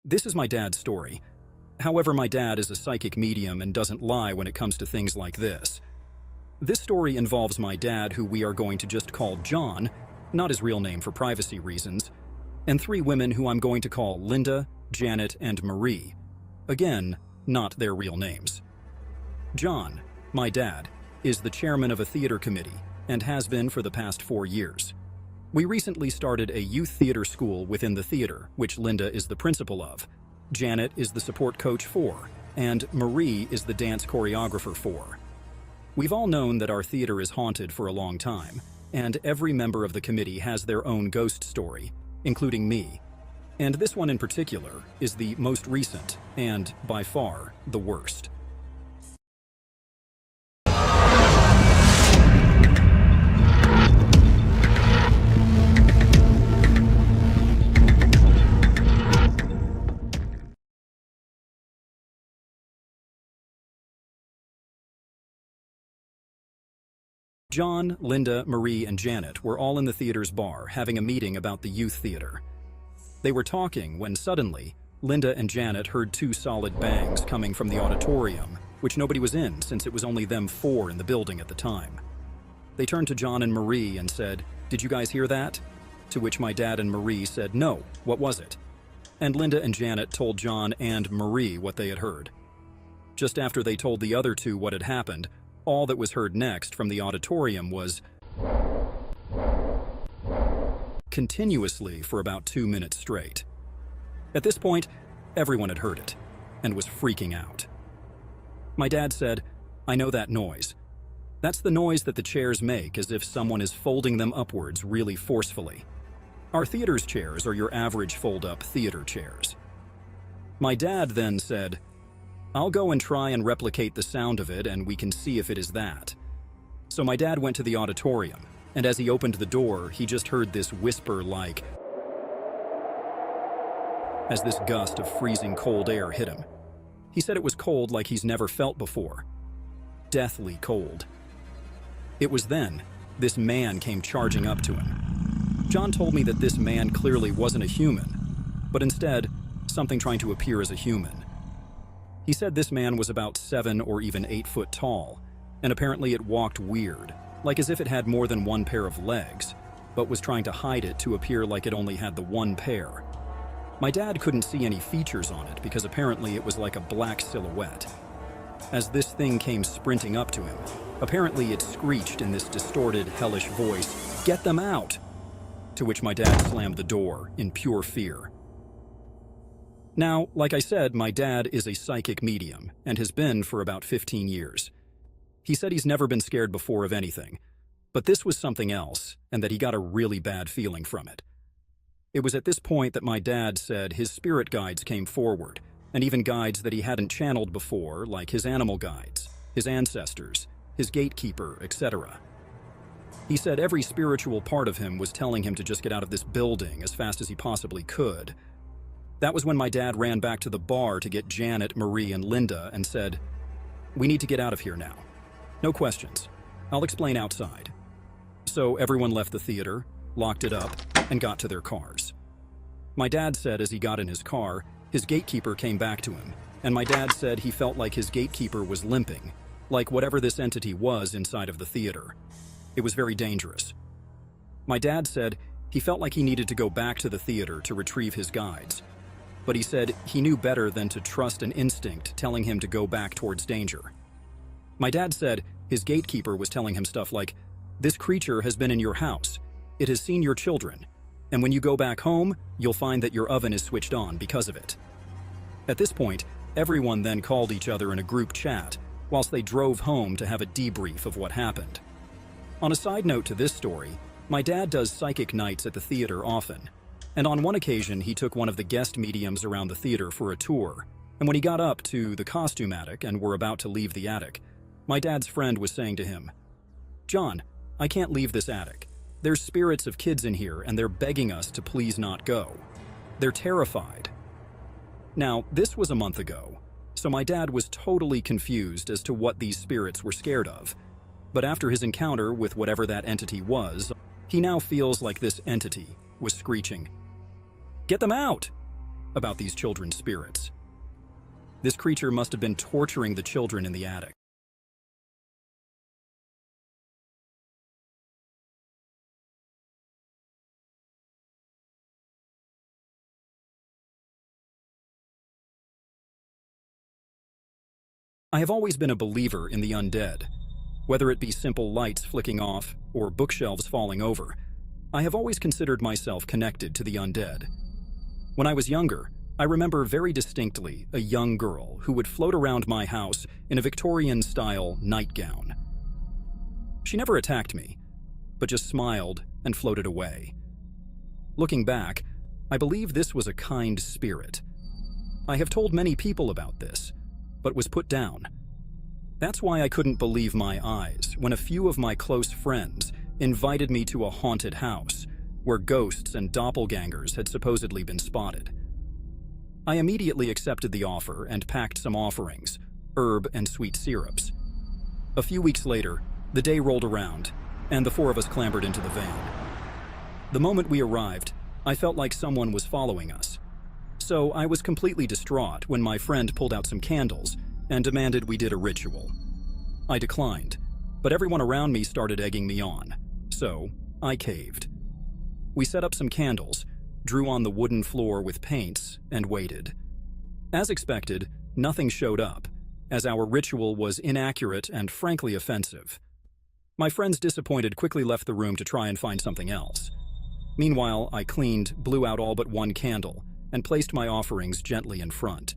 This is my dad's story. However, my dad is a psychic medium and doesn't lie when it comes to things like this. This story involves my dad, who we are going to just call John, not his real name for privacy reasons, and three women who I'm going to call Linda, Janet, and Marie. Again, not their real names. John, my dad, is the chairman of a theater committee and has been for the past 4 years. We recently started a youth theater school within the theater, which Linda is the principal of. Janet is the support coach for, and Marie is the dance choreographer for. We've all known that our theater is haunted for a long time, and every member of the committee has their own ghost story, including me. And this one in particular is the most recent and, by far, the worst. John, Linda, Marie, and Janet were all in the theater's bar having a meeting about the youth theater. They were talking when suddenly, Linda and Janet heard 2 solid bangs coming from the auditorium, which nobody was in since it was only them 4 in the building at the time. They turned to John and Marie and said, "Did you guys hear that?" To which my dad and Marie said, "No, what was it?" And Linda and Janet told John and Marie what they had heard. Just after they told the other 2 what had happened, all that was heard next from the auditorium was continuously for about 2 minutes straight. At this point, everyone had heard it and was freaking out. My dad said, "I know that noise. That's the noise that the chairs make as if someone is folding them upwards really forcefully. Our theater's chairs are your average fold-up theater chairs." My dad then said, "I'll go and try and replicate the sound of it and we can see if it is that." So my dad went to the auditorium, and as he opened the door, he just heard this whisper like, as this gust of freezing cold air hit him. He said it was cold like he's never felt before. Deathly cold. It was then this man came charging up to him. John told me that this man clearly wasn't a human, but instead, something trying to appear as a human. He said this man was about 7 or even 8 foot tall, and apparently it walked weird, like as if it had more than 1 pair of legs, but was trying to hide it to appear like it only had the 1 pair. My dad couldn't see any features on it because apparently it was like a black silhouette. As this thing came sprinting up to him, apparently it screeched in this distorted, hellish voice, "Get them out!" To which my dad slammed the door in pure fear. Now, like I said, my dad is a psychic medium and has been for about 15 years. He said he's never been scared before of anything, but this was something else and that he got a really bad feeling from it. It was at this point that my dad said his spirit guides came forward, and even guides that he hadn't channeled before, like his animal guides, his ancestors, his gatekeeper, etc. He said every spiritual part of him was telling him to just get out of this building as fast as he possibly could. That was when my dad ran back to the bar to get Janet, Marie, and Linda and said, "We need to get out of here now. No questions. I'll explain outside." So everyone left the theater, locked it up, and got to their cars. My dad said as he got in his car, his gatekeeper came back to him, and my dad said he felt like his gatekeeper was limping, like whatever this entity was inside of the theater. It was very dangerous. My dad said he felt like he needed to go back to the theater to retrieve his guides, but he said he knew better than to trust an instinct telling him to go back towards danger. My dad said his gatekeeper was telling him stuff like, "This creature has been in your house. It has seen your children. And when you go back home, you'll find that your oven is switched on because of it." At this point, everyone then called each other in a group chat whilst they drove home to have a debrief of what happened. On a side note to this story, my dad does psychic nights at the theater often. And on one occasion, he took one of the guest mediums around the theater for a tour. And when he got up to the costume attic and were about to leave the attic, my dad's friend was saying to him, "John, I can't leave this attic. There's spirits of kids in here and they're begging us to please not go. They're terrified." Now, this was a month ago, so my dad was totally confused as to what these spirits were scared of. But after his encounter with whatever that entity was, he now feels like this entity was screeching, "Get them out!" about these children's spirits. This creature must have been torturing the children in the attic. I have always been a believer in the undead. Whether it be simple lights flicking off or bookshelves falling over, I have always considered myself connected to the undead. When I was younger, I remember very distinctly a young girl who would float around my house in a Victorian-style nightgown. She never attacked me, but just smiled and floated away. Looking back, I believe this was a kind spirit. I have told many people about this, but was put down. That's why I couldn't believe my eyes when a few of my close friends invited me to a haunted house where ghosts and doppelgangers had supposedly been spotted. I immediately accepted the offer and packed some offerings, herb and sweet syrups. A few weeks later, the day rolled around, and the four of us clambered into the van. The moment we arrived, I felt like someone was following us. So I was completely distraught when my friend pulled out some candles and demanded we did a ritual. I declined, but everyone around me started egging me on, so I caved. We set up some candles, drew on the wooden floor with paints, and waited. As expected, nothing showed up, as our ritual was inaccurate and frankly offensive. My friends, disappointed, quickly left the room to try and find something else. Meanwhile, I cleaned, blew out all but one candle, and placed my offerings gently in front.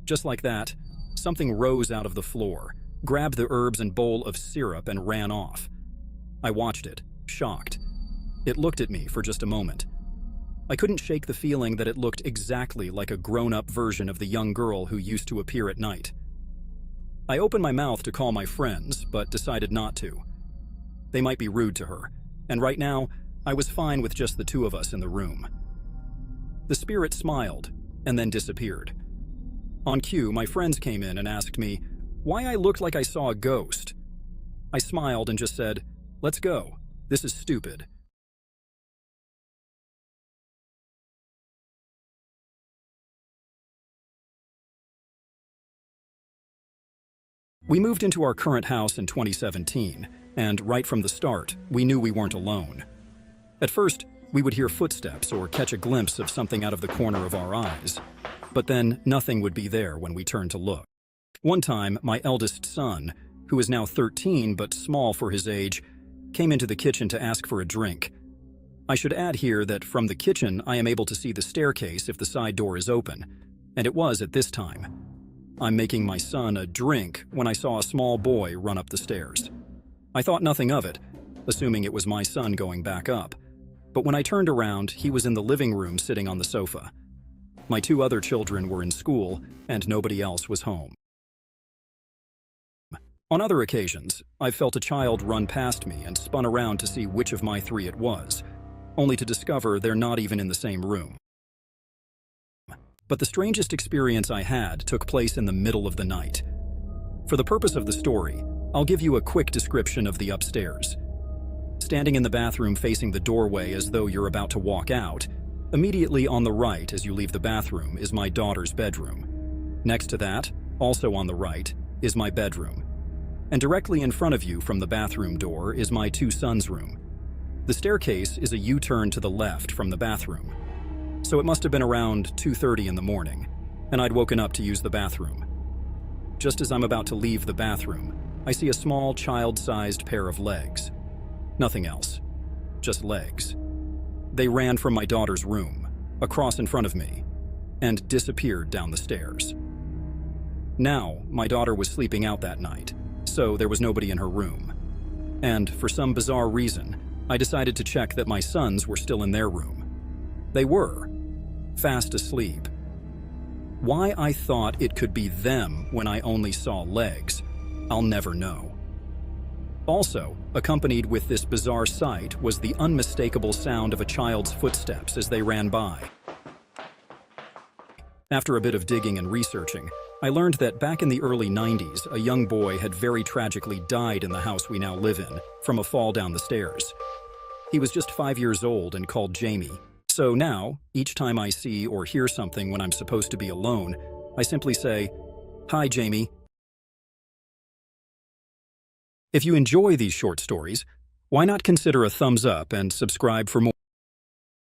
Just like that, something rose out of the floor, grabbed the herbs and bowl of syrup, and ran off. I watched it, shocked. It looked at me for just a moment. I couldn't shake the feeling that it looked exactly like a grown-up version of the young girl who used to appear at night. I opened my mouth to call my friends, but decided not to. They might be rude to her, and right now, I was fine with just the two of us in the room. The spirit smiled, and then disappeared. On cue, my friends came in and asked me why I looked like I saw a ghost. I smiled and just said, "Let's go. This is stupid." We moved into our current house in 2017, and right from the start, we knew we weren't alone. At first, we would hear footsteps or catch a glimpse of something out of the corner of our eyes. But then nothing would be there when we turned to look. One time, my eldest son, who is now 13 but small for his age, came into the kitchen to ask for a drink. I should add here that from the kitchen I am able to see the staircase if the side door is open, and it was at this time. I'm making my son a drink when I saw a small boy run up the stairs. I thought nothing of it, assuming it was my son going back up. But when I turned around, he was in the living room sitting on the sofa. My two other children were in school, and nobody else was home. On other occasions, I've felt a child run past me and spun around to see which of my three it was, only to discover they're not even in the same room. But the strangest experience I had took place in the middle of the night. For the purpose of the story, I'll give you a quick description of the upstairs. Standing in the bathroom facing the doorway as though you're about to walk out, immediately on the right as you leave the bathroom is my daughter's bedroom. Next to that, also on the right, is my bedroom. And directly in front of you from the bathroom door is my two sons' room. The staircase is a U-turn to the left from the bathroom. So it must have been around 2:30 in the morning, and I'd woken up to use the bathroom. Just as I'm about to leave the bathroom, I see a small child-sized pair of legs. Nothing else, just legs. They ran from my daughter's room, across in front of me, and disappeared down the stairs. Now, my daughter was sleeping out that night, so there was nobody in her room. And for some bizarre reason, I decided to check that my sons were still in their room. They were, fast asleep. Why I thought it could be them when I only saw legs, I'll never know. Also, accompanied with this bizarre sight was the unmistakable sound of a child's footsteps as they ran by. After a bit of digging and researching, I learned that back in the early 90s, a young boy had very tragically died in the house we now live in from a fall down the stairs. He was just 5 years old and called Jamie. So now, each time I see or hear something when I'm supposed to be alone, I simply say, "Hi, Jamie." If you enjoy these short stories, why not consider a thumbs up and subscribe for more?